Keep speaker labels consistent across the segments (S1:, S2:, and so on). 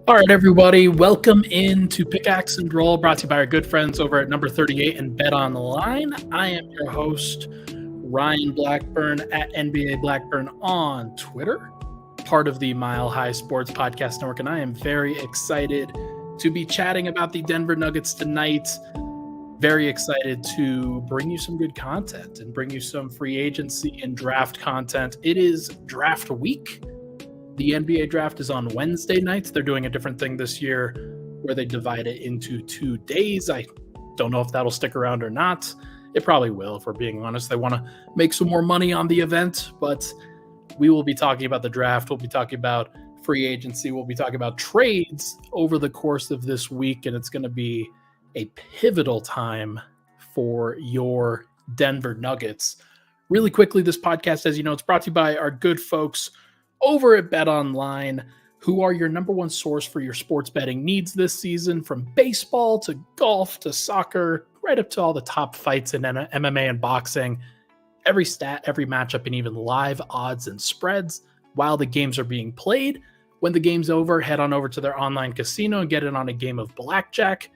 S1: All right, everybody, welcome into Pickaxe and Roll, brought to you by our good friends over at number 38 and Bet Online. I am your host, Ryan Blackburn at NBA Blackburn on Twitter, part of the Mile High Sports Podcast Network, and I am very excited to be chatting about the Denver Nuggets tonight. Very excited to bring you some good content and bring you some free agency and draft content. It is draft week. The NBA draft is on Wednesday nights. They're doing a different thing this year where they divide it into 2 days. I don't know if that'll stick around or not. It probably will, if we're being honest. They want to make some more money on the event, but we will be talking about the draft. We'll be talking about free agency. We'll be talking about trades over the course of this week, and it's going to be a pivotal time for your Denver Nuggets. Really quickly, this podcast, as you know, it's brought to you by our good folks over at Bet Online, who are your number one source for your sports betting needs this season, from baseball to golf to soccer, right up to all the top fights in MMA and boxing. Every stat, every matchup, and even live odds and spreads while the games are being played. When the game's over, head on over to their online casino and get in on a game of blackjack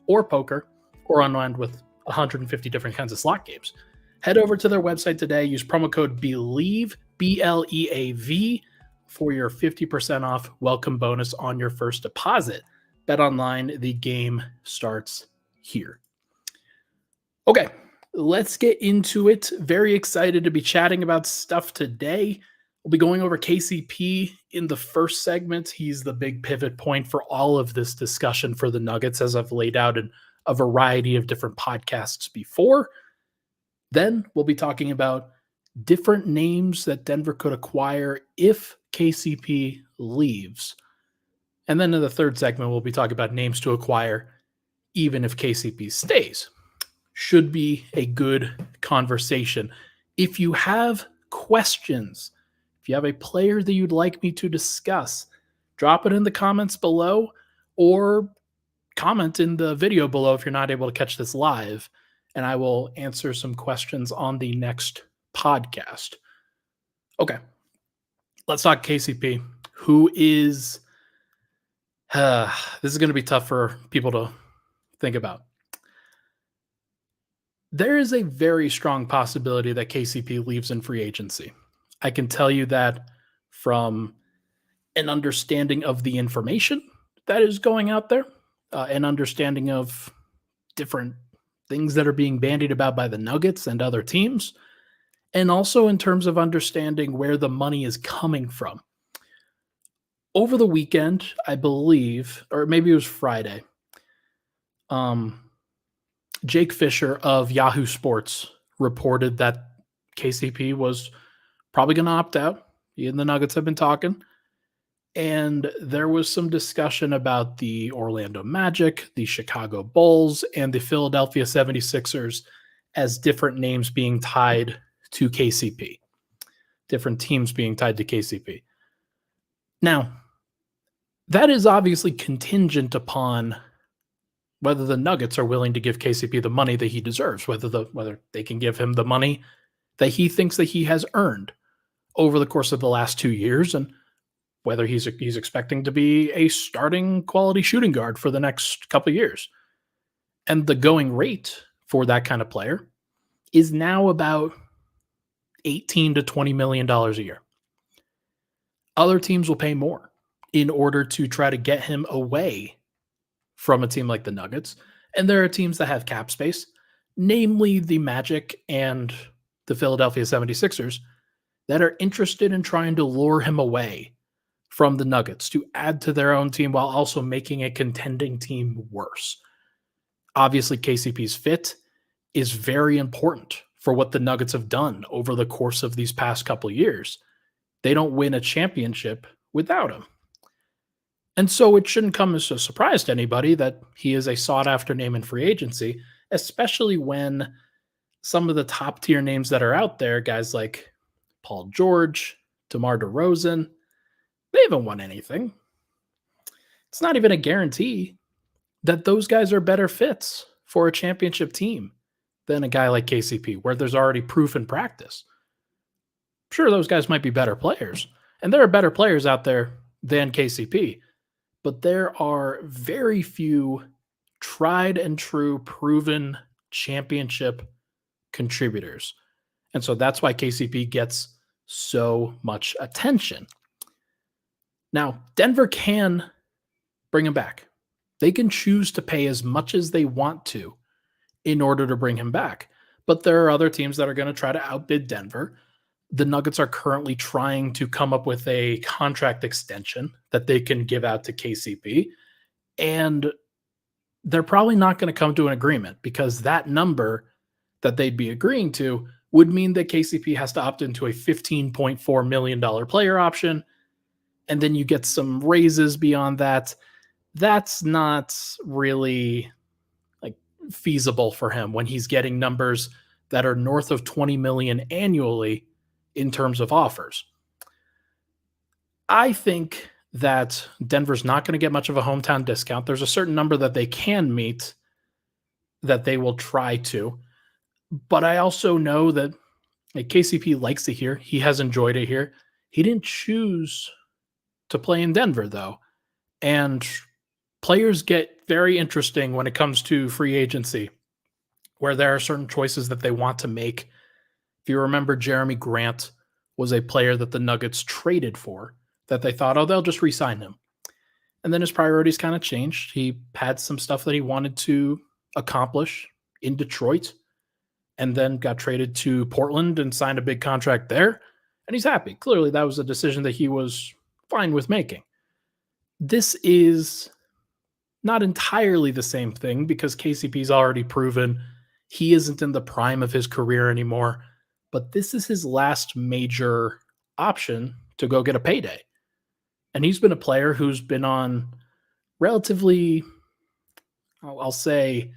S1: or poker, or unwind with 150 different kinds of slot games. Head over to their website today. Use promo code BELIEVE, BLEAV, for your 50% off welcome bonus on your first deposit. Bet Online, the game starts here. Okay, let's get into it. Very excited to be chatting about stuff today. We'll be going over KCP in the first segment. He's the big pivot point for all of this discussion for the Nuggets, as I've laid out in a variety of different podcasts before. Then we'll be talking about different names that Denver could acquire if KCP leaves. And then in the third segment, we'll be talking about names to acquire even if KCP stays. Should be a good conversation. If you have questions, if you have a player that you'd like me to discuss, drop it in the comments below or comment in the video below if you're not able to catch this live, and I will answer some questions on the next podcast. Okay, let's talk KCP, who is, this is going to be tough for people to think about. There is a very strong possibility that KCP leaves in free agency. I can tell you that from an understanding of the information that is going out there, an understanding of different things that are being bandied about by the Nuggets and other teams, and also in terms of understanding where the money is coming from. Over the weekend, I believe, or maybe it was Friday, Jake Fisher of Yahoo Sports reported that KCP was probably going to opt out. He and the Nuggets have been talking. And there was some discussion about the Orlando Magic, the Chicago Bulls, and the Philadelphia 76ers as different names being tied to KCP. Different teams being tied to KCP. Now, that is obviously contingent upon whether the Nuggets are willing to give KCP the money that he deserves, whether they can give him the money that he thinks that he has earned over the course of the last 2 years, and whether he's expecting to be a starting quality shooting guard for the next couple of years. And the going rate for that kind of player is now about $18 to $20 million a year. Other teams will pay more in order to try to get him away from a team like the Nuggets. And there are teams that have cap space, namely the Magic and the Philadelphia 76ers, that are interested in trying to lure him away from the Nuggets to add to their own team while also making a contending team worse. Obviously, KCP's fit is very important for what the Nuggets have done over the course of these past couple of years. They don't win a championship without him. And so it shouldn't come as a surprise to anybody that he is a sought-after name in free agency, especially when some of the top-tier names that are out there, guys like Paul George, DeMar DeRozan, they haven't won anything. It's not even a guarantee that those guys are better fits for a championship team than a guy like KCP, where there's already proof in practice. Sure, those guys might be better players, and there are better players out there than KCP, but there are very few tried and true proven championship contributors. And so that's why KCP gets so much attention. Now, Denver can bring him back. They can choose to pay as much as they want to in order to bring him back. But there are other teams that are going to try to outbid Denver. The Nuggets are currently trying to come up with a contract extension that they can give out to KCP. And they're probably not going to come to an agreement because that number that they'd be agreeing to would mean that KCP has to opt into a $15.4 million player option. And then you get some raises beyond that. That's not really like feasible for him when he's getting numbers that are north of 20 million annually in terms of offers. I think that Denver's not going to get much of a hometown discount. There's a certain number that they can meet that they will try to. But I also know that KCP likes it here. He has enjoyed it here. He didn't choose to play in Denver, though. And players get very interesting when it comes to free agency, where there are certain choices that they want to make. If you remember, Jeremy Grant was a player that the Nuggets traded for, that they thought, oh, they'll just re-sign him. And then his priorities kind of changed. He had some stuff that he wanted to accomplish in Detroit, and then got traded to Portland and signed a big contract there. And he's happy. Clearly, that was a decision that he was fine with making. This is not entirely the same thing because KCP's already proven he isn't in the prime of his career anymore. But this is his last major option to go get a payday. And he's been a player who's been on relatively, I'll say,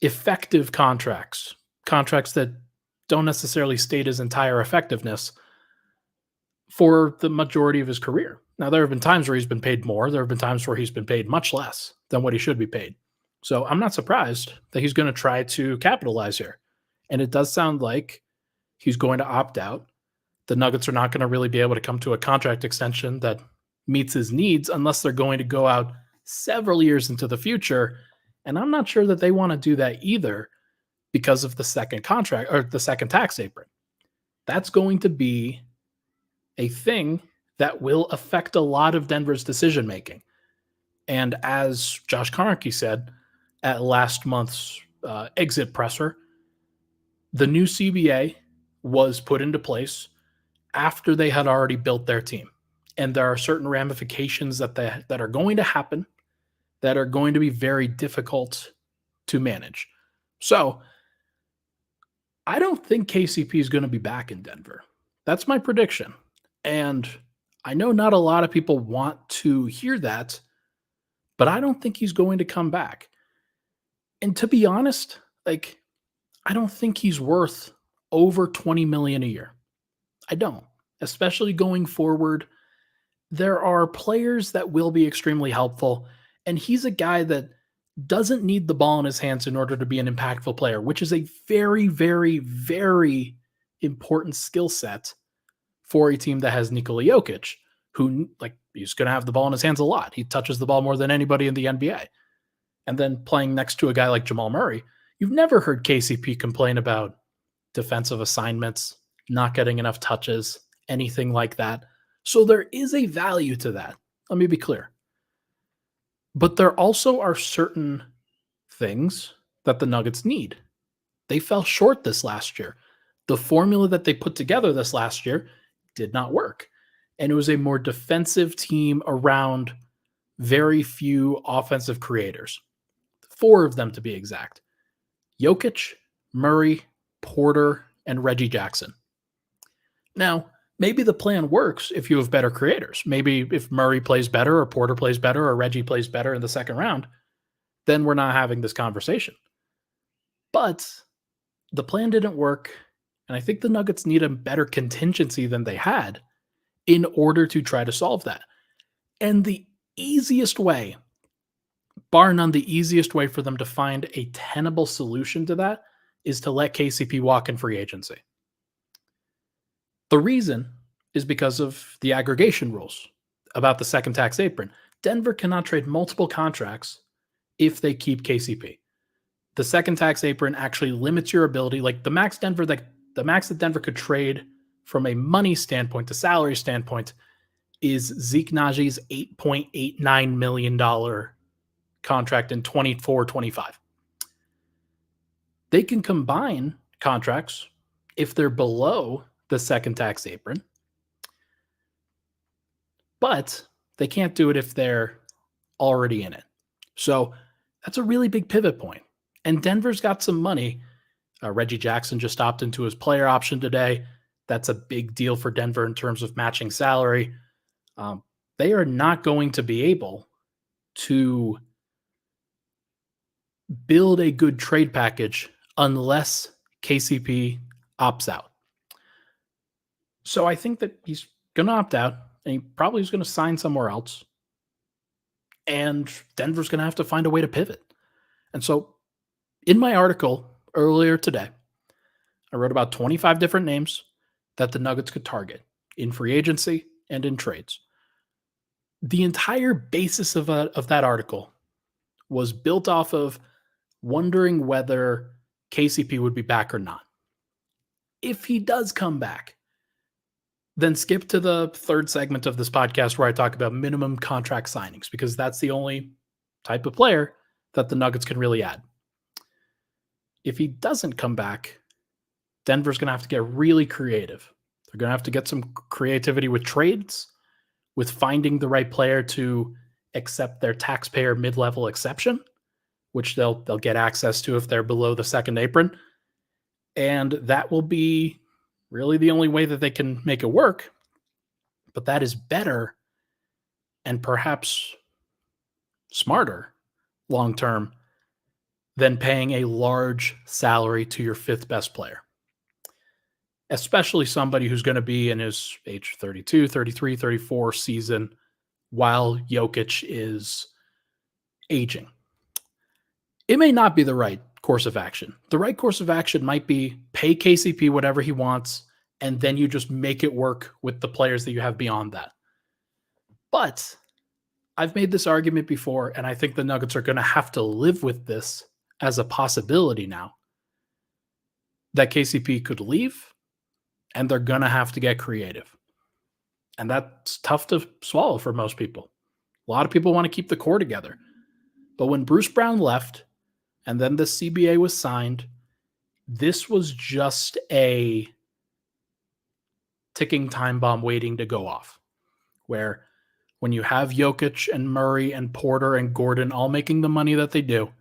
S1: effective contracts that don't necessarily state his entire effectiveness for the majority of his career. Now, there have been times where he's been paid more. There have been times where he's been paid much less than what he should be paid. So I'm not surprised that he's going to try to capitalize here. And it does sound like he's going to opt out. The Nuggets are not going to really be able to come to a contract extension that meets his needs unless they're going to go out several years into the future. And I'm not sure that they want to do that either because of the second contract or the second tax apron. That's going to be a thing that will affect a lot of Denver's decision making. And as Josh Kroenke said at last month's exit presser, the new CBA was put into place after they had already built their team. And there are certain ramifications that are going to happen that are going to be very difficult to manage. So I don't think KCP is going to be back in Denver. That's my prediction. And I know not a lot of people want to hear that, but I don't think he's going to come back. And to be honest, I don't think he's worth over 20 million a year. I don't, especially going forward. There are players that will be extremely helpful, and he's a guy that doesn't need the ball in his hands in order to be an impactful player, which is a very, very, very important skill set for a team that has Nikola Jokic, who he's going to have the ball in his hands a lot. He touches the ball more than anybody in the NBA. And then playing next to a guy like Jamal Murray, you've never heard KCP complain about defensive assignments, not getting enough touches, anything like that. So there is a value to that. Let me be clear. But there also are certain things that the Nuggets need. They fell short this last year. The formula that they put together this last year did not work. And it was a more defensive team around very few offensive creators. 4 of them to be exact. Jokic, Murray, Porter, and Reggie Jackson. Now, maybe the plan works if you have better creators. Maybe if Murray plays better or Porter plays better or Reggie plays better in the second round, then we're not having this conversation. But the plan didn't work, and I think the Nuggets need a better contingency than they had in order to try to solve that. And the easiest way, bar none, the easiest way for them to find a tenable solution to that is to let KCP walk in free agency. The reason is because of the aggregation rules about the second tax apron. Denver cannot trade multiple contracts if they keep KCP. The second tax apron actually limits your ability. Like the max that Denver could trade from a money standpoint, the salary standpoint, is Zeke Najee's $8.89 million contract in 24-25. They can combine contracts if they're below the second tax apron, but they can't do it if they're already in it. So that's a really big pivot point. And Denver's got some money. Reggie Jackson just opted into his player option today. That's a big deal for Denver in terms of matching salary. They are not going to be able to build a good trade package unless KCP opts out. So I think that he's going to opt out, and he probably is going to sign somewhere else. And Denver's going to have to find a way to pivot. And so in my article earlier today, I wrote about 25 different names that the Nuggets could target in free agency and in trades. The entire basis of that article was built off of wondering whether KCP would be back or not. If he does come back, then skip to the third segment of this podcast where I talk about minimum contract signings, because that's the only type of player that the Nuggets can really add. If he doesn't come back, Denver's going to have to get really creative. They're going to have to get some creativity with trades, with finding the right player to accept their taxpayer mid-level exception, which they'll get access to if they're below the second apron. And that will be really the only way that they can make it work. But that is better and perhaps smarter long-term than paying a large salary to your fifth best player, especially somebody who's going to be in his age 32, 33, 34 season while Jokic is aging. It may not be the right course of action. The right course of action might be pay KCP whatever he wants, and then you just make it work with the players that you have beyond that. But I've made this argument before, and I think the Nuggets are going to have to live with this as a possibility now, that KCP could leave, and they're going to have to get creative. And that's tough to swallow for most people. A lot of people want to keep the core together. But when Bruce Brown left, and then the CBA was signed, this was just a ticking time bomb waiting to go off, where when you have Jokic and Murray and Porter and Gordon all making the money that they do,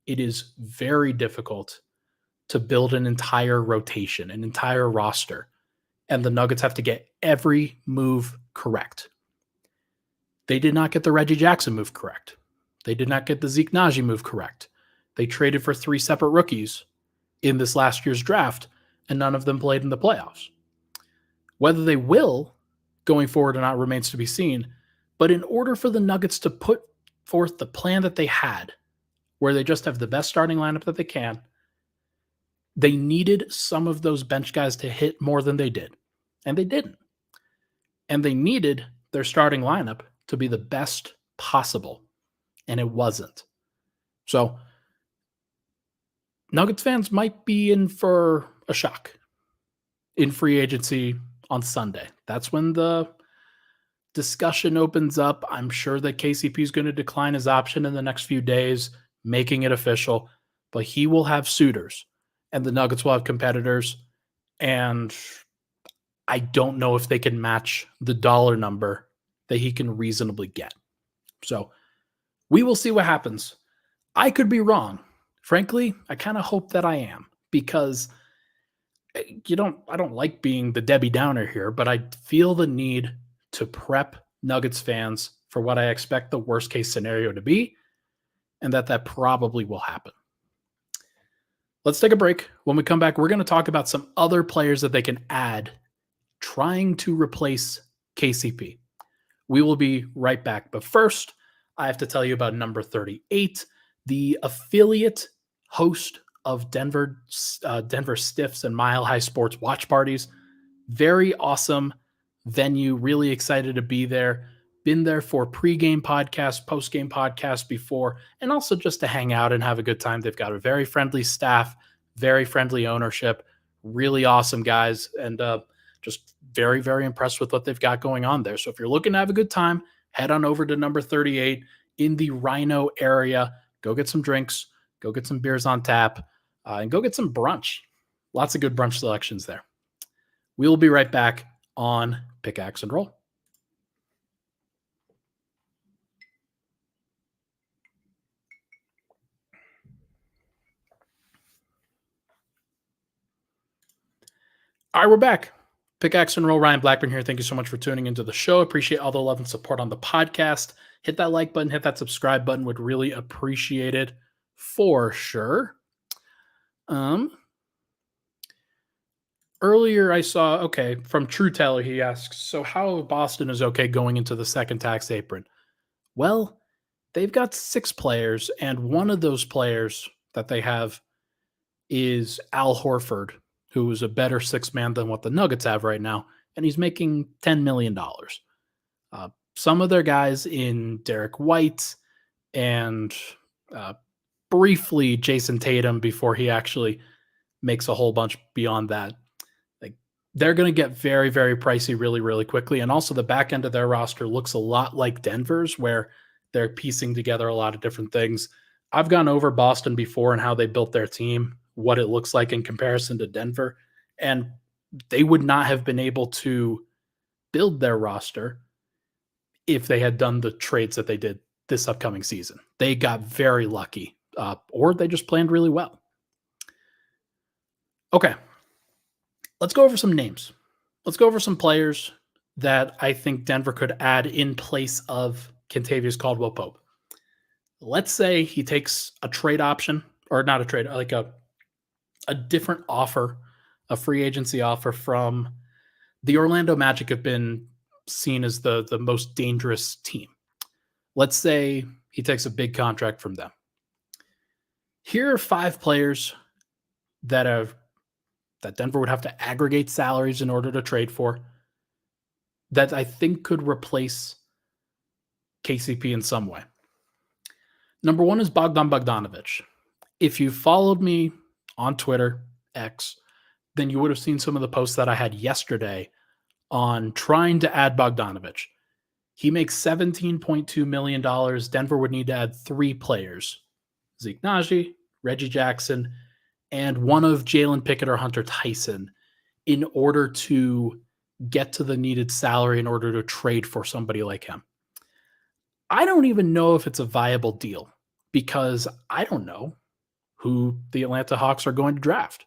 S1: it is very difficult to build an entire rotation, an entire roster. And the Nuggets have to get every move correct. They did not get the Reggie Jackson move correct. They did not get the Zeke Naji move correct. They traded for 3 separate rookies in this last year's draft, and none of them played in the playoffs. Whether they will going forward or not remains to be seen. But in order for the Nuggets to put forth the plan that they had, where they just have the best starting lineup that they can, they needed some of those bench guys to hit more than they did. And they didn't. And they needed their starting lineup to be the best possible. And it wasn't. So Nuggets fans might be in for a shock in free agency on Sunday. That's when the discussion opens up. I'm sure that KCP is going to decline his option in the next few days, making it official. But he will have suitors, and the Nuggets will have competitors. And I don't know if they can match the dollar number that he can reasonably get. So we will see what happens. I could be wrong. Frankly, I kind of hope that I am, because I don't like being the Debbie Downer here, but I feel the need to prep Nuggets fans for what I expect the worst case scenario to be, and that probably will happen. Let's take a break. When we come back, we're going to talk about some other players that they can add trying to replace KCP. We will be right back. But first, I have to tell you about number 38, the affiliate host of Denver Stiffs and Mile High Sports watch parties. Very awesome venue. Really excited to be there. been there for pregame podcasts, postgame podcasts before, and also just to hang out and have a good time. They've got a very friendly staff, very friendly ownership, really awesome guys, and just very, very impressed with what they've got going on there. So if you're looking to have a good time, head on over to number 38 in the Rhino area. Go get some drinks, go get some beers on tap, and go get some brunch. Lots of good brunch selections there. We'll be right back on Pickaxe and Roll. All right, we're back. Pickaxe and Roll, Ryan Blackburn here. Thank you so much for tuning into the show. Appreciate all the love and support on the podcast. Hit that like button, hit that subscribe button. Would really appreciate it for sure. Earlier I saw, from True Teller, he asks, so how Boston is okay going into the second tax apron? Well, they've got 6 players, and one of those players that they have is Al Horford, who is a better 6-man than what the Nuggets have right now, and he's making $10 million. Some of their guys in Derek White and briefly Jason Tatum before he actually makes a whole bunch beyond that. They're going to get very, very pricey really, really quickly. And also the back end of their roster looks a lot like Denver's, where they're piecing together a lot of different things. I've gone over Boston before and how they built their team, what it looks like in comparison to Denver. And they would not have been able to build their roster if they had done the trades that they did this upcoming season. They got very lucky, or they just planned really well. Okay. Let's go over some names. Let's go over some players that I think Denver could add in place of Kentavious Caldwell-Pope. Let's say he takes a trade option, or not a trade, like a different offer, a free agency offer from the Orlando Magic have been seen as the most dangerous team. Let's say he takes a big contract from them. Here are 5 players that Denver would have to aggregate salaries in order to trade for, that I think could replace KCP in some way. Number 1 is Bogdan Bogdanovic. If you followed me on Twitter, X, then you would have seen some of the posts that I had yesterday on trying to add Bogdanovic. He makes $17.2 million. Denver would need to add 3 players: Zeke Naji, Reggie Jackson, and one of Jalen Pickett or Hunter Tyson, in order to get to the needed salary in order to trade for somebody like him. I don't even know if it's a viable deal, because I don't know who the Atlanta Hawks are going to draft.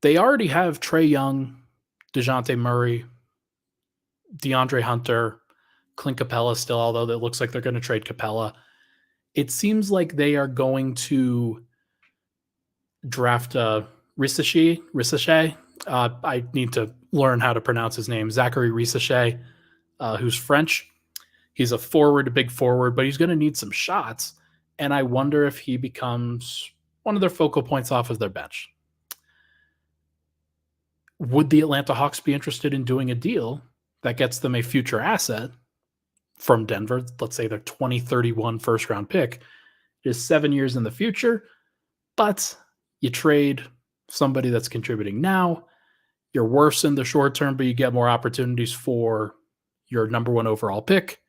S1: They already have Trae Young, DeJounte Murray, DeAndre Hunter, Clint Capella still, although it looks like they're going to trade Capella. It seems like they are going to draft Rissache. I need to learn how to pronounce his name. Zachary Rissache, who's French. He's a forward, a big forward, but he's going to need some shots. And I wonder if he becomes one of their focal points off of their bench. Would the Atlanta Hawks be interested in doing a deal that gets them a future asset from Denver? Let's say their 2031 first-round pick is 7 years in the future, but you trade somebody that's contributing now. You're worse in the short term, but you get more opportunities for your number 1 overall pick.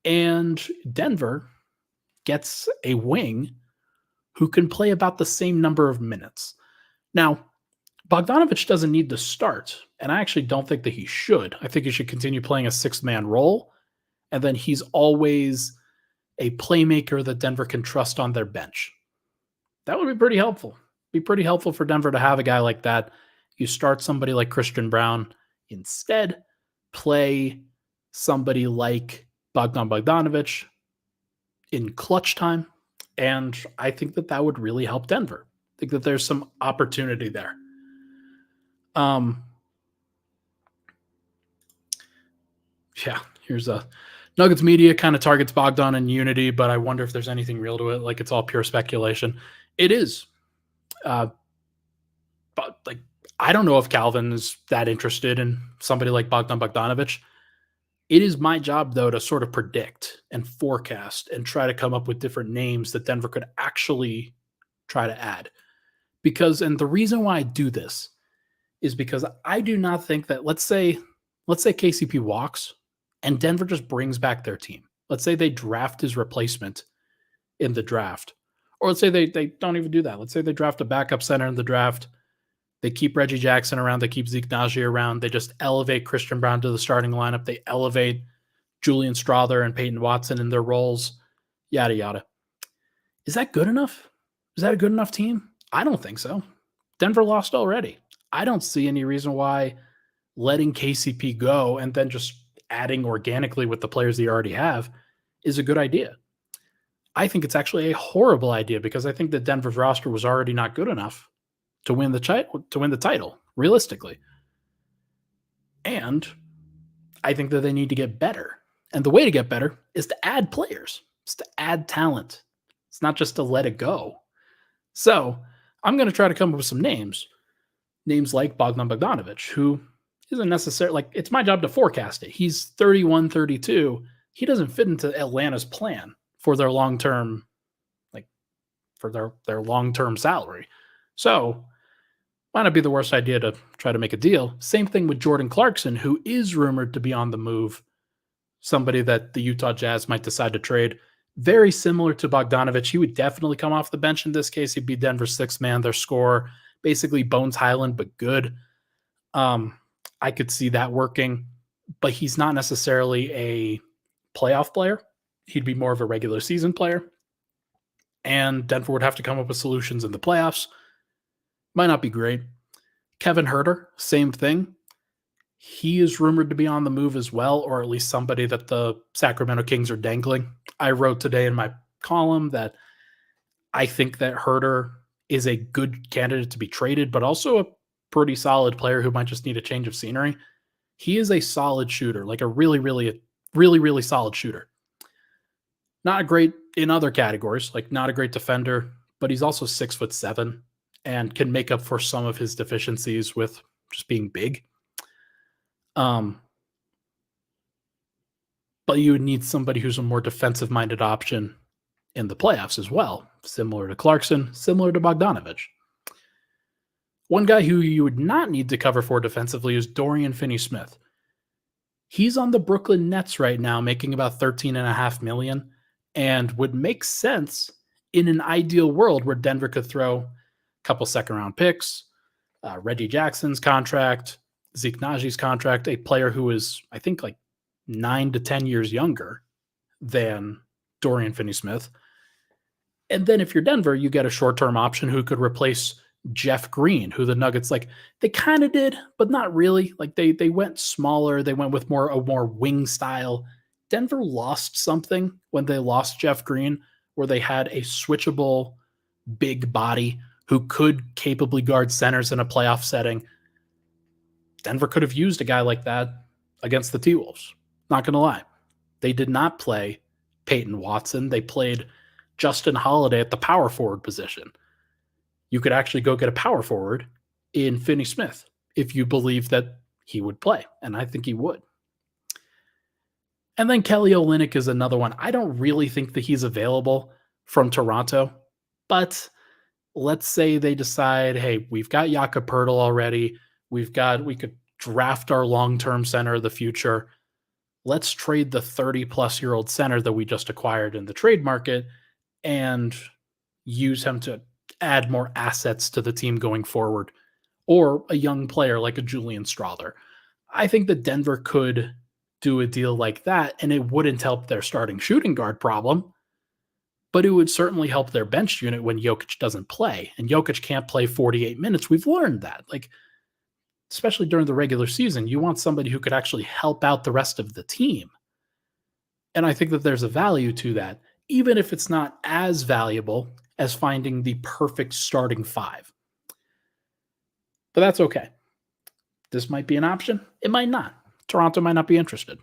S1: And Denver gets a wing who can play about the same number of minutes. Now, Bogdanovic doesn't need to start, and I actually don't think that he should. I think he should continue playing a 6-man role, and then he's always a playmaker that Denver can trust on their bench. That would be pretty helpful. Be pretty helpful for Denver to have a guy like that. You start somebody like Christian Brown. Instead, play somebody like Bogdan Bogdanovic in clutch time, and I think that would really help Denver. I think that there's some opportunity there. Here's a Nuggets media kind of targets Bogdan and Unity, but I wonder if there's anything real to it. Like, it's all pure speculation. It is. But I don't know if Calvin is that interested in somebody like Bogdan Bogdanovic. It is my job, though, to sort of predict and forecast and try to come up with different names that Denver could actually try to add. Because, and the reason why I do this is because I do not think that, let's say KCP walks and Denver just brings back their team. Let's say they draft his replacement in the draft. Or let's say they don't even do that. Let's say they draft a backup center in the draft. They keep Reggie Jackson around. They keep Zeke Naji around. They just elevate Christian Brown to the starting lineup. They elevate Julian Strother and Peyton Watson in their roles, yada, yada. Is that good enough? Is that a good enough team? I don't think so. Denver lost already. I don't see any reason why letting KCP go and then just adding organically with the players that you already have is a good idea. I think it's actually a horrible idea because I think that Denver's roster was already not good enough to win the title, realistically. And I think that they need to get better. And the way to get better is to add players. It's to add talent. It's not just to let it go. So I'm going to try to come up with some names. Names like Bogdan Bogdanovic, who isn't necessarily, like, it's my job to forecast it. He's 31, 32. He doesn't fit into Atlanta's plan for their long-term, like, for their long-term salary. So might not be the worst idea to try to make a deal. Same thing with Jordan Clarkson, who is rumored to be on the move. Somebody that the Utah Jazz might decide to trade. Very similar to Bogdanovic. He would definitely come off the bench in this case. He'd be Denver's sixth man, their scorer. Basically Bones Highland, but good. I could see that working, but he's not necessarily a playoff player. He'd be more of a regular season player. And Denver would have to come up with solutions in the playoffs. Might not be great. Kevin Huerter, same thing. He is rumored to be on the move as well, or at least somebody that the Sacramento Kings are dangling. I wrote today in my column that I think that Huerter is a good candidate to be traded, but also a pretty solid player who might just need a change of scenery. He is a solid shooter, like a really solid shooter. Not great in other categories, like not a great defender, but he's also 6'7" and can make up for some of his deficiencies with just being big. But you would need somebody who's a more defensive-minded option in the playoffs as well, similar to Clarkson, similar to Bogdanovic. One guy who you would not need to cover for defensively is Dorian Finney-Smith. He's on the Brooklyn Nets right now, making about $13.5 million, and would make sense in an ideal world where Denver could throw a couple second-round picks, Reggie Jackson's contract, Zeke Naji's contract, a player who is, I think, like 9 to 10 years younger than Dorian Finney-Smith. And then if you're Denver, you get a short-term option who could replace Jeff Green, who the Nuggets, like, they kind of did, but not really. Like, they went smaller. They went with a more wing style. Denver lost something when they lost Jeff Green, where they had a switchable big body who could capably guard centers in a playoff setting. Denver could have used a guy like that against the T-Wolves. Not going to lie. They did not play Peyton Watson. They played Justin Holiday at the power forward position. You could actually go get a power forward in Finney-Smith if you believe that he would play, and I think he would. And then Kelly Olynyk is another one. I don't really think that he's available from Toronto, but let's say they decide, hey, we've got Jakob Poeltl already. We could draft our long-term center of the future. Let's trade the 30-plus-year-old center that we just acquired in the trade market and use him to add more assets to the team going forward, or a young player like a Julian Strother. I think that Denver could do a deal like that, and it wouldn't help their starting shooting guard problem, but it would certainly help their bench unit when Jokic doesn't play, and Jokic can't play 48 minutes. We've learned that. Like, especially during the regular season, you want somebody who could actually help out the rest of the team. And I think that there's a value to that, even if it's not as valuable as finding the perfect starting five. But that's okay. This might be an option. It might not. Toronto might not be interested.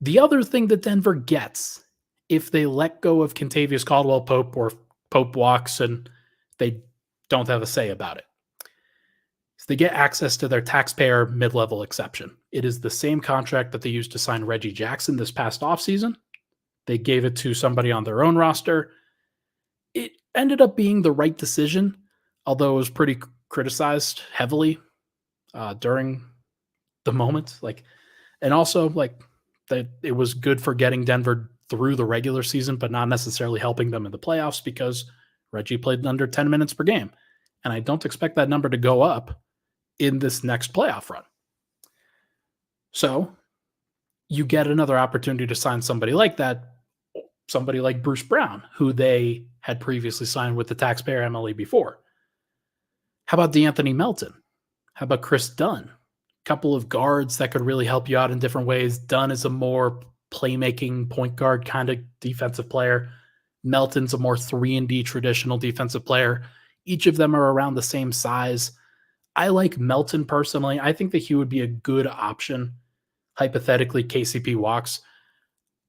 S1: The other thing that Denver gets if they let go of Kentavious Caldwell-Pope, or Pope walks and they don't have a say about it, They get access to their taxpayer mid-level exception. It is the same contract that they used to sign Reggie Jackson this past offseason. They gave it to somebody on their own roster. It ended up being the right decision, although it was pretty criticized heavily during the moment. And also that it was good for getting Denver through the regular season, but not necessarily helping them in the playoffs because Reggie played under 10 minutes per game. And I don't expect that number to go up in this next playoff run. So you get another opportunity to sign somebody like that, somebody like Bruce Brown, who they had previously signed with the taxpayer MLE before. How about DeAnthony Melton? How about Chris Dunn? A couple of guards that could really help you out in different ways. Dunn is a more playmaking point guard kind of defensive player. Melton's a more 3-and-D traditional defensive player. Each of them are around the same size. I like Melton personally. I think that he would be a good option. Hypothetically, KCP walks.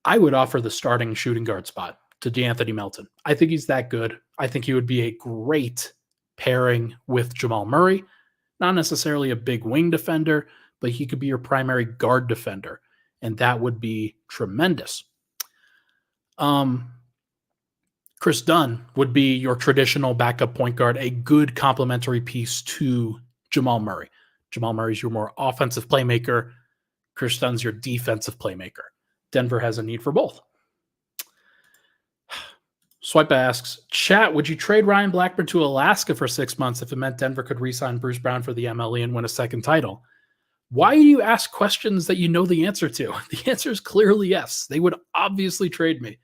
S1: I would offer the starting shooting guard spot to DeAnthony Melton. I think he's that good. I think he would be a great pairing with Jamal Murray. Not necessarily a big wing defender, but he could be your primary guard defender, and that would be tremendous. Chris Dunn would be your traditional backup point guard, a good complementary piece to Jamal Murray. Jamal Murray's your more offensive playmaker. Chris Dunn's your defensive playmaker. Denver has a need for both. Swipe asks, chat, would you trade Ryan Blackburn to Alaska for 6 months if it meant Denver could re-sign Bruce Brown for the MLE and win a second title? Why do you ask questions that you know the answer to? The answer is clearly yes. They would obviously trade me.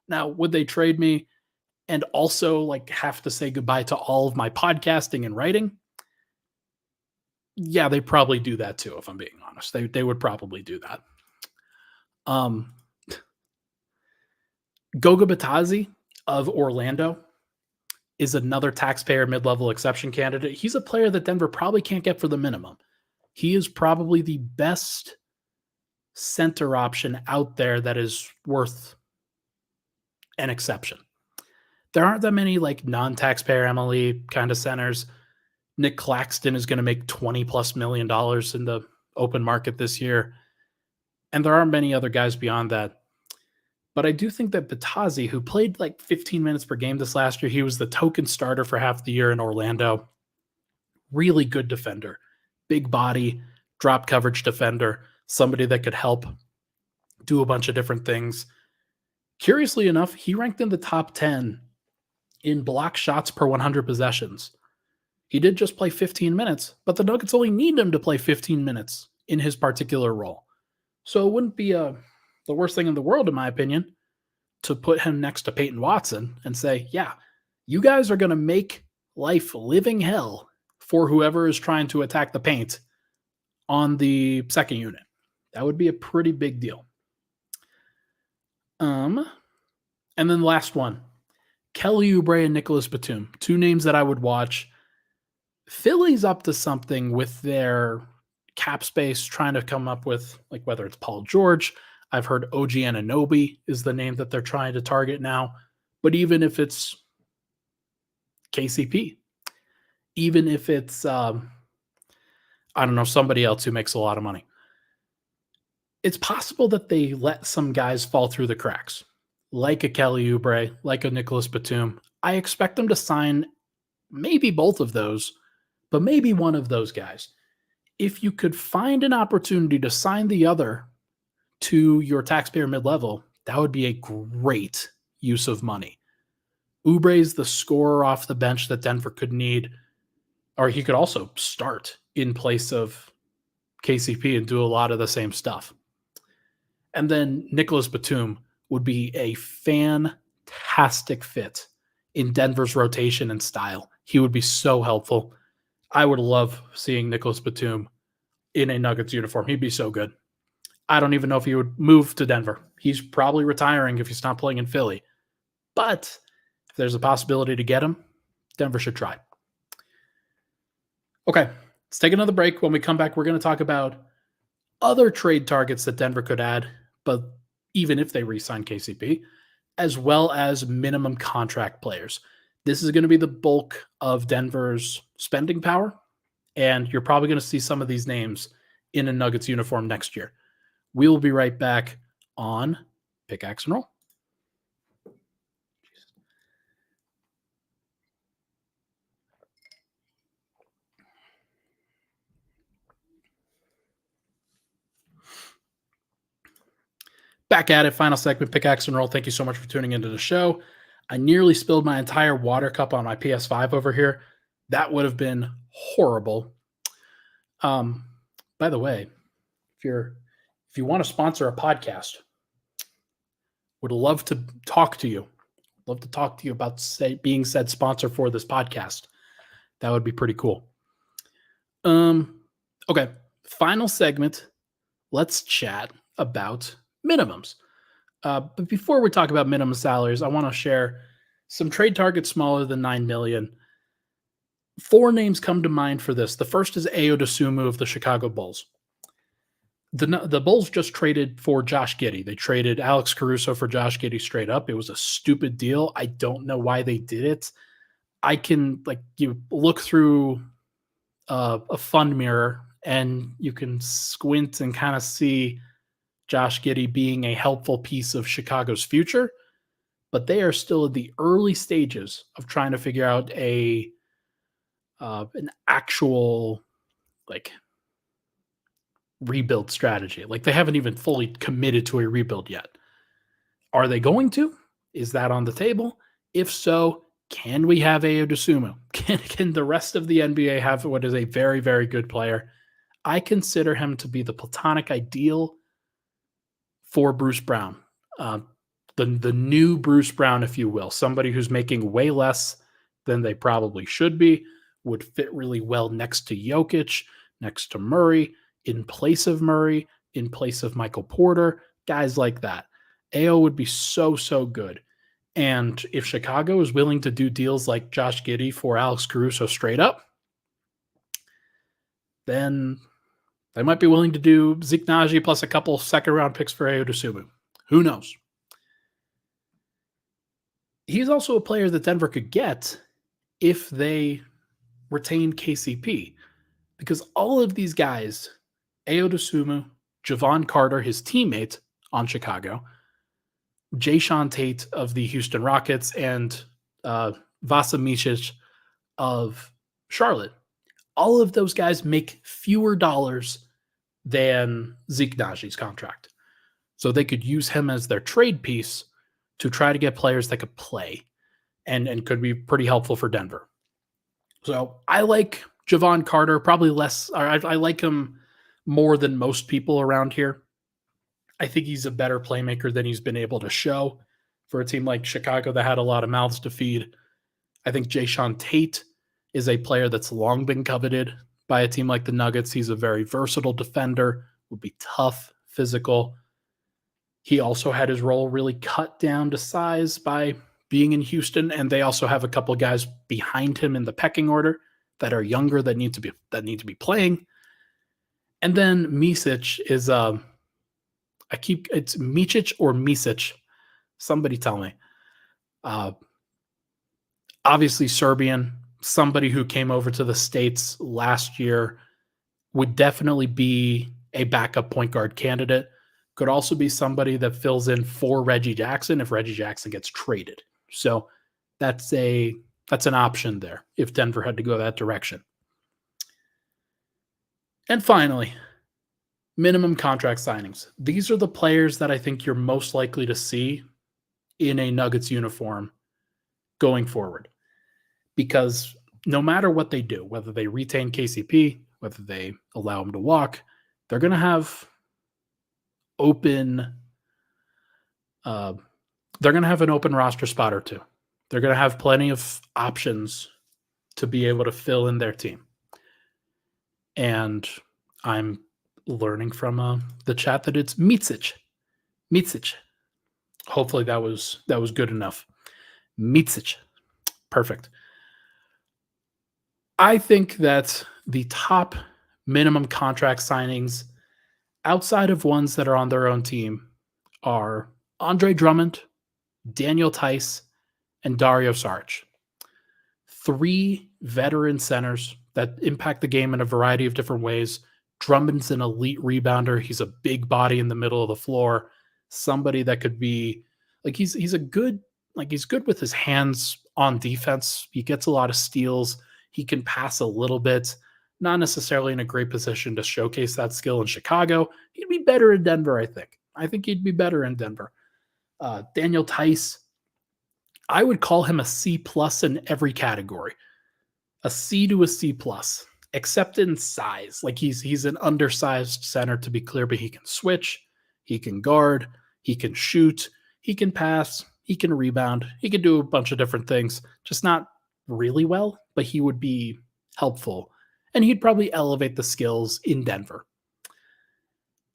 S1: Now, would they trade me and also have to say goodbye to all of my podcasting and writing? Yeah, they probably do that too, if I'm being honest. They would probably do that. Goga Batadze of Orlando is another taxpayer mid-level exception candidate. He's a player that Denver probably can't get for the minimum. He is probably the best center option out there that is worth an exception. There aren't that many non-taxpayer MLE kind of centers. Nick Claxton is going to make $20+ million in the open market this year. And there aren't many other guys beyond that. But I do think that Batadze, who played 15 minutes per game this last year, he was the token starter for half the year in Orlando. Really good defender. Big body, drop coverage defender, somebody that could help do a bunch of different things. Curiously enough, he ranked in the top 10 in block shots per 100 possessions. He did just play 15 minutes, but the Nuggets only need him to play 15 minutes in his particular role. So it wouldn't be the worst thing in the world, in my opinion, to put him next to Peyton Watson and say, yeah, you guys are going to make life living hell for whoever is trying to attack the paint on the second unit. That would be a pretty big deal. And then the last one, Kelly Oubre and Nicholas Batum, two names that I would watch. Philly's up to something with their cap space, trying to come up with whether it's Paul George. I've heard OG Anunoby is the name that they're trying to target now. But even if it's KCP, even if it's, somebody else who makes a lot of money, it's possible that they let some guys fall through the cracks, like a Kelly Oubre, like a Nicholas Batum. I expect them to sign maybe both of those, but maybe one of those guys. If you could find an opportunity to sign the other to your taxpayer mid-level, that would be a great use of money. Oubre's the scorer off the bench that Denver could need, or he could also start in place of KCP and do a lot of the same stuff. And then Nicholas Batum would be a fantastic fit in Denver's rotation and style. He would be so helpful. I would love seeing Nicholas Batum in a Nuggets uniform. He'd be so good. I don't even know if he would move to Denver. He's probably retiring if he's not playing in Philly. But if there's a possibility to get him, Denver should try. Okay, let's take another break. When we come back, we're going to talk about other trade targets that Denver could add, but even if they re-sign KCP, as well as minimum contract players. This is going to be the bulk of Denver's spending power And you're probably going to see some of these names in a Nuggets uniform next year. We will be right back on Pickaxe and Roll. Back at it, final segment, Pickaxe and Roll. Thank you so much for tuning into the show. I nearly spilled my entire water cup on my PS5 over here. That would have been horrible. By the way, if you want to sponsor a podcast, would love to talk to you. Love to talk to you about being said sponsor for this podcast. That would be pretty cool. Okay, final segment. Let's chat about minimums. But before we talk about minimum salaries, I want to share some trade targets smaller than 9 million. 4 names come to mind for this. The first is Ayo Dosunmu of the Chicago Bulls. The Bulls just traded for Josh Giddey. They traded Alex Caruso for Josh Giddey straight up. It was a stupid deal. I don't know why they did it. I can, you look through a fund mirror and you can squint and kind of see Josh Giddey being a helpful piece of Chicago's future, but they are still at the early stages of trying to figure out an actual rebuild strategy. They haven't even fully committed to a rebuild yet. Are they going to? Is that on the table? If so, can we have Ayo Dosunmu? Can the rest of the NBA have what is a very, very good player? I consider him to be the platonic ideal for Bruce Brown. The new Bruce Brown, if you will. Somebody who's making way less than they probably should be, would fit really well next to Jokic, next to Murray, in place of Murray, in place of Michael Porter, guys like that. Ayo would be so, so good. And if Chicago is willing to do deals like Josh Giddey for Alex Caruso straight up, then they might be willing to do Zeke Naji plus a couple second-round picks for Ayo Dosunmu. Who knows? He's also a player that Denver could get if they retain KCP. Because all of these guys, Ayo Dosunmu, Javon Carter, his teammate on Chicago, Jayshawn Tate of the Houston Rockets, and Vasa Micic of Charlotte. All of those guys make fewer dollars than Zeke Naji's contract. So they could use him as their trade piece to try to get players that could play and could be pretty helpful for Denver. So I like Javon Carter, probably less. I like him more than most people around here. I think he's a better playmaker than he's been able to show for a team like Chicago that had a lot of mouths to feed. I think Jayshawn Tate is a player that's long been coveted by a team like the Nuggets. He's a very versatile defender, would be tough, physical. He also had his role really cut down to size by being in Houston, and they also have a couple guys behind him in the pecking order that are younger that need to be playing. And then Micic is it's Micic or Micic. Somebody tell me. Obviously Serbian, somebody who came over to the States last year, would definitely be a backup point guard candidate. Could also be somebody that fills in for Reggie Jackson if Reggie Jackson gets traded. So that's an option there if Denver had to go that direction. And finally, minimum contract signings. These are the players that I think you're most likely to see in a Nuggets uniform going forward. Because no matter what they do, whether they retain KCP, whether they allow him to walk, they're going to have an open roster spot or two. They're going to have plenty of options to be able to fill in their team. And I'm learning from the chat that it's Micic. Hopefully that was good enough. Micic. Perfect. I think that the top minimum contract signings outside of ones that are on their own team are Andre Drummond, Daniel Tice, and Dario Saric. 3 veteran centers, that impact the game in a variety of different ways. Drummond's an elite rebounder. He's a big body in the middle of the floor. Somebody that could be like he's a good he's good with his hands on defense. He gets a lot of steals. He can pass a little bit. Not necessarily in a great position to showcase that skill in Chicago. He'd be better in Denver, I think. I think he'd be better in Denver. Daniel Tice, I would call him a C plus in every category. A C to a C plus, except in size. Like he's an undersized center, to be clear, but he can switch, he can guard, he can shoot, he can pass, he can rebound, he can do a bunch of different things, just not really well, but he would be helpful. And he'd probably elevate the skills in Denver.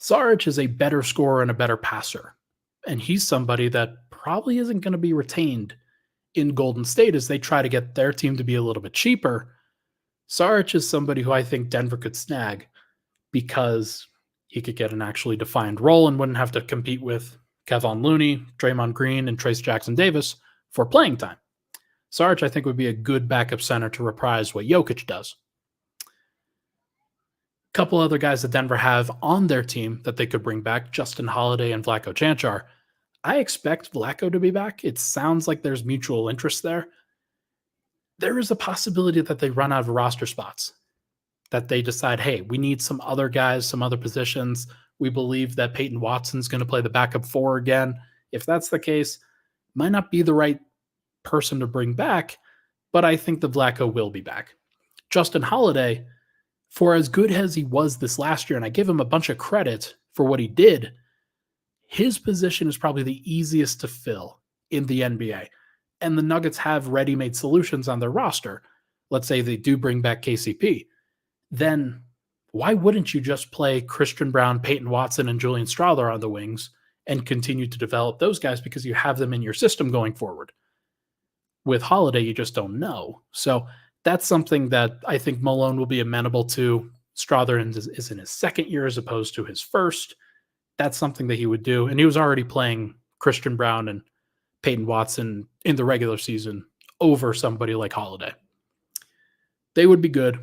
S1: Saric is a better scorer and a better passer. And he's somebody that probably isn't going to be retained in Golden State as they try to get their team to be a little bit cheaper. Saric is somebody who I think Denver could snag because he could get an actually defined role and wouldn't have to compete with Kevon Looney, Draymond Green, and Trace Jackson-Davis for playing time. Saric, I think, would be a good backup center to reprise what Jokic does. A couple other guys that Denver have on their team that they could bring back, Justin Holiday and Vlatko Čančar. I expect Vlatko to be back. It sounds like there's mutual interest there. There is a possibility that they run out of roster spots, that they decide, hey, we need some other guys, some other positions. We believe that Peyton Watson's going to play the backup 4 again. If that's the case, might not be the right person to bring back, but I think the Vlatko will be back. Justin Holiday, for as good as he was this last year, and I give him a bunch of credit for what he did, his position is probably the easiest to fill in the NBA. And the Nuggets have ready-made solutions on their roster. Let's say they do bring back KCP. Then why wouldn't you just play Christian Brown, Peyton Watson, and Julian Strawther on the wings and continue to develop those guys because you have them in your system going forward? With Holiday, you just don't know. So that's something that I think Malone will be amenable to. Strawther is in his second year as opposed to his first. That's something that he would do. And he was already playing Christian Brown and Peyton Watson in the regular season over somebody like Holiday. They would be good.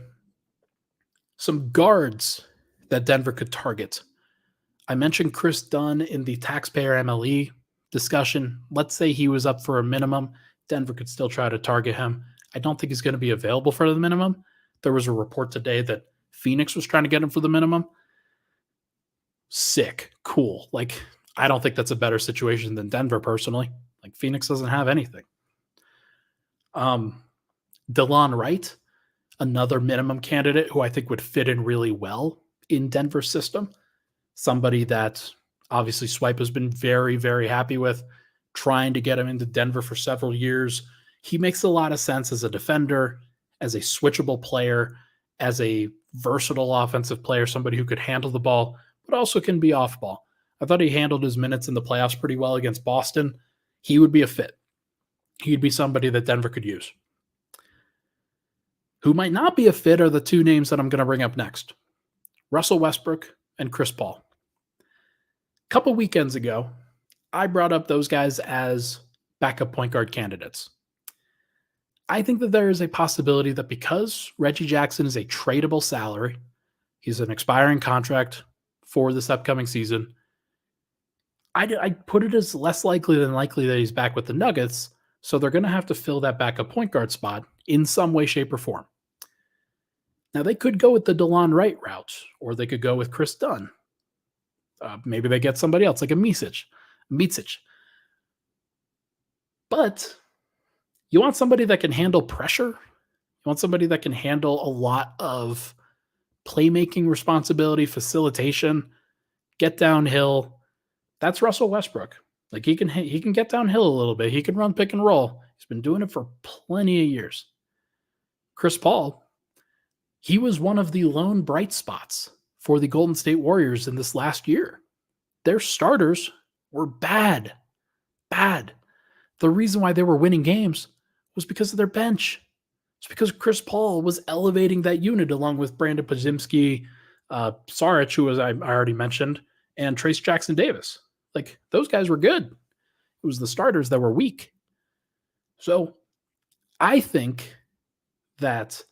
S1: Some guards that Denver could target. I mentioned Chris Dunn in the taxpayer MLE discussion. Let's say he was up for a minimum. Denver could still try to target him. I don't think he's going to be available for the minimum. There was a report today that Phoenix was trying to get him for the minimum. Sick. Cool. Like, I don't think that's a better situation than Denver, personally. Like, Phoenix doesn't have anything. DeLon Wright, another minimum candidate who I think would fit in really well in Denver's system. Somebody that obviously Swipe has been very, very happy with, trying to get him into Denver for several years. He makes a lot of sense as a defender, as a switchable player, as a versatile offensive player, somebody who could handle the ball, but also can be off ball. I thought he handled his minutes in the playoffs pretty well against Boston. He would be a fit. He'd be somebody that Denver could use. Who might not be a fit are the two names that I'm going to bring up next. Russell Westbrook and Chris Paul. A couple weekends ago, I brought up those guys as backup point guard candidates. I think that there is a possibility that because Reggie Jackson is a tradable salary, he's an expiring contract for this upcoming season, I'd put it as less likely than likely that he's back with the Nuggets, so they're going to have to fill that backup point guard spot in some way, shape, or form. Now, they could go with the DeLon Wright route, or they could go with Chris Dunn. Maybe they get somebody else, like a Micic. But you want somebody that can handle pressure? You want somebody that can handle a lot of playmaking responsibility, facilitation, get downhill. That's Russell Westbrook. Like, he can get downhill a little bit. He can run pick and roll. He's been doing it for plenty of years. Chris Paul, he was one of the lone bright spots for the Golden State Warriors in this last year. Their starters were bad. The reason why they were winning games was because of their bench. It's because Chris Paul was elevating that unit along with Brandon Podziemski, Saric, who I already mentioned, and Trace Jackson-Davis. Like, those guys were good. It was the starters that were weak. So I think that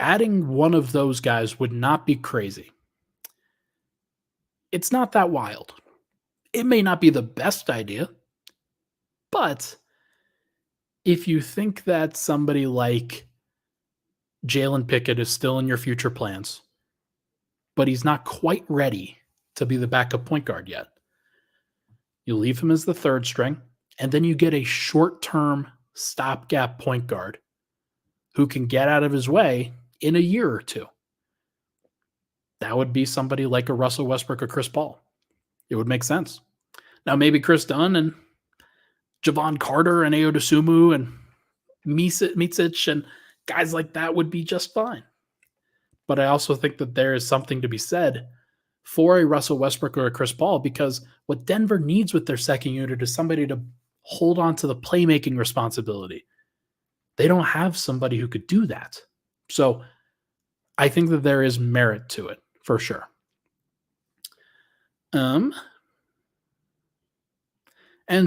S1: Adding one of those guys would not be crazy. It's not that wild. It may not be the best idea, but if you think that somebody like Jalen Pickett is still in your future plans, but he's not quite ready to be the backup point guard yet, you leave him as the third string, and then you get a short-term stopgap point guard who can get out of his way in a year or two. That would be somebody like a Russell Westbrook or Chris Paul. It would make sense. Now, maybe Chris Dunn and Javon Carter and Ayo Dosunmu and Micic and guys like that would be just fine. But I also think that there is something to be said for a Russell Westbrook or a Chris Paul, because what Denver needs with their second unit is somebody to hold on to the playmaking responsibility. They don't have somebody who could do that. So I think that there is merit to it for sure. And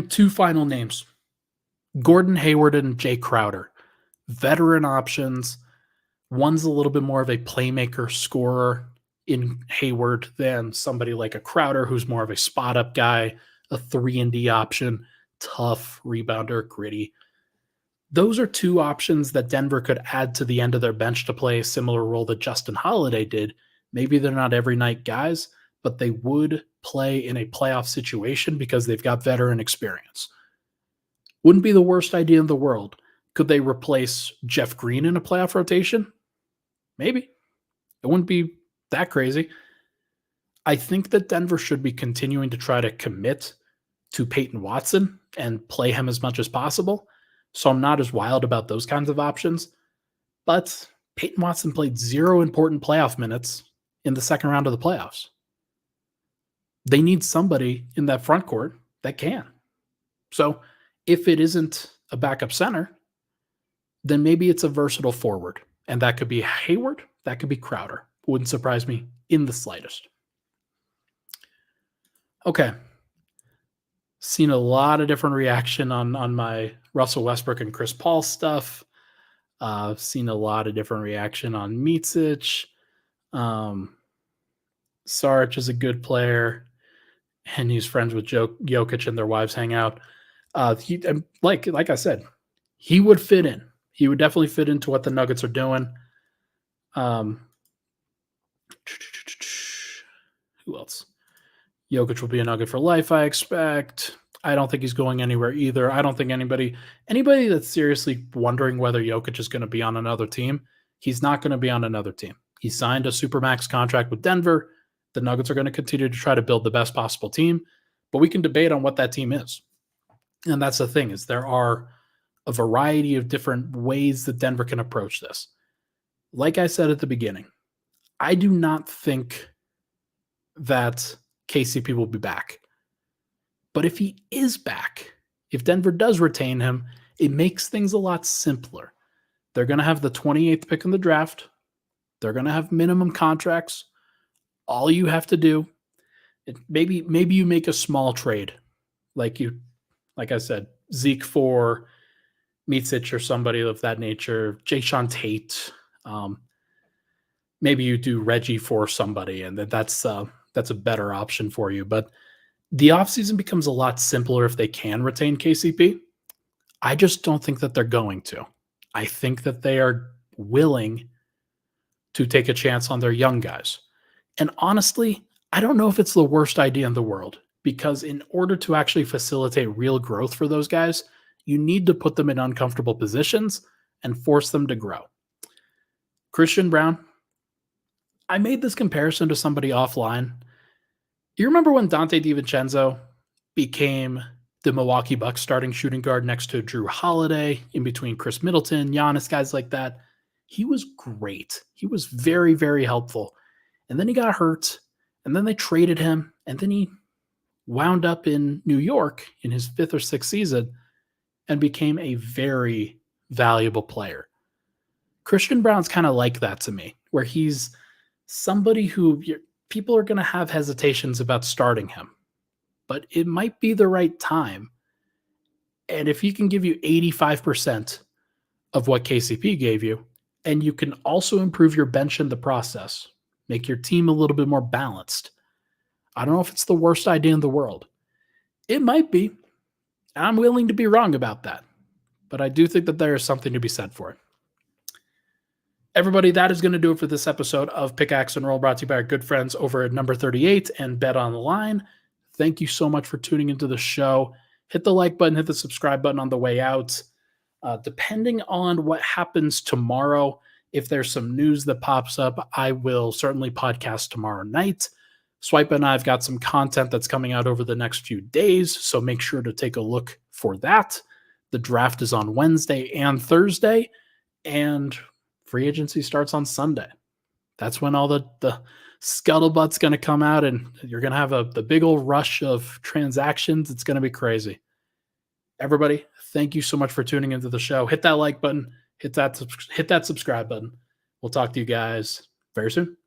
S1: two final names, Gordon Hayward and Jay Crowder, veteran options. One's a little bit more of a playmaker scorer in Hayward than somebody like a Crowder, who's more of a spot up guy, a 3-and-D option, tough rebounder, gritty. Those are two options that Denver could add to the end of their bench to play a similar role that Justin Holiday did. Maybe they're not every night guys, but they would play in a playoff situation because they've got veteran experience. Wouldn't be the worst idea in the world. Could they replace Jeff Green in a playoff rotation? Maybe. It wouldn't be that crazy. I think that Denver should be continuing to try to commit to Peyton Watson and play him as much as possible. So I'm not as wild about those kinds of options. But Peyton Watson played 0 important playoff minutes in the second round of the playoffs. They need somebody in that front court that can. So if it isn't a backup center, then maybe it's a versatile forward. And that could be Hayward, that could be Crowder. Wouldn't surprise me in the slightest. Okay. Seen a lot of different reaction on my Russell Westbrook and Chris Paul stuff. Seen a lot of different reaction on Micic. Sarge is a good player, and he's friends with Jokic, and their wives hang out. Like I said, he would fit in. He would definitely fit into what the Nuggets are doing. Who else? Jokic will be a Nugget for life, I expect. I don't think he's going anywhere either. I don't think anybody that's seriously wondering whether Jokic is going to be on another team, he's not going to be on another team. He signed a Supermax contract with Denver. The Nuggets are going to continue to try to build the best possible team, but we can debate on what that team is. And that's the thing, is there are a variety of different ways that Denver can approach this. Like I said at the beginning, I do not think that KCP will be back. But if he is back, if Denver does retain him, it makes things a lot simpler. They're going to have the 28th pick in the draft. They're going to have minimum contracts. All you have to do, maybe you make a small trade, like I said, Zeke for Micic or somebody of that nature, Jayshawn Tate. Maybe you do Reggie for somebody, and that's a better option for you. But the offseason becomes a lot simpler if they can retain KCP. I just don't think that they're going to. I think that they are willing to take a chance on their young guys. And honestly, I don't know if it's the worst idea in the world, because in order to actually facilitate real growth for those guys, you need to put them in uncomfortable positions and force them to grow. Christian Braun, I made this comparison to somebody offline. You remember when Dante DiVincenzo became the Milwaukee Bucks starting shooting guard next to Drew Holiday, in between Chris Middleton, Giannis, guys like that? He was great. He was very, very helpful. And then he got hurt, and then they traded him, and then he wound up in New York in his 5th or 6th season and became a very valuable player. Christian Braun's kind of like that to me, where he's somebody who people are going to have hesitations about starting him, but it might be the right time. And if he can give you 85% of what KCP gave you, And you can also improve your bench in the process, make your team a little bit more balanced. I don't know if it's the worst idea in the world. It might be. I'm willing to be wrong about that. But I do think that there is something to be said for it. Everybody, that is going to do it for this episode of Pickaxe and Roll, brought to you by our good friends over at number 38 and Bet on the Line. Thank you so much for tuning into the show. Hit the like button, hit the subscribe button on the way out. Depending on what happens tomorrow, if there's some news that pops up, I will certainly podcast tomorrow night. Swipe and I have got some content that's coming out over the next few days, so make sure to take a look for that. The draft is on Wednesday and Thursday, and free agency starts on Sunday. That's when all the scuttlebutt's going to come out, and you're going to have the big old rush of transactions. It's going to be crazy. Everybody, thank you so much for tuning into the show. Hit that like button, hit that subscribe button. We'll talk to you guys very soon.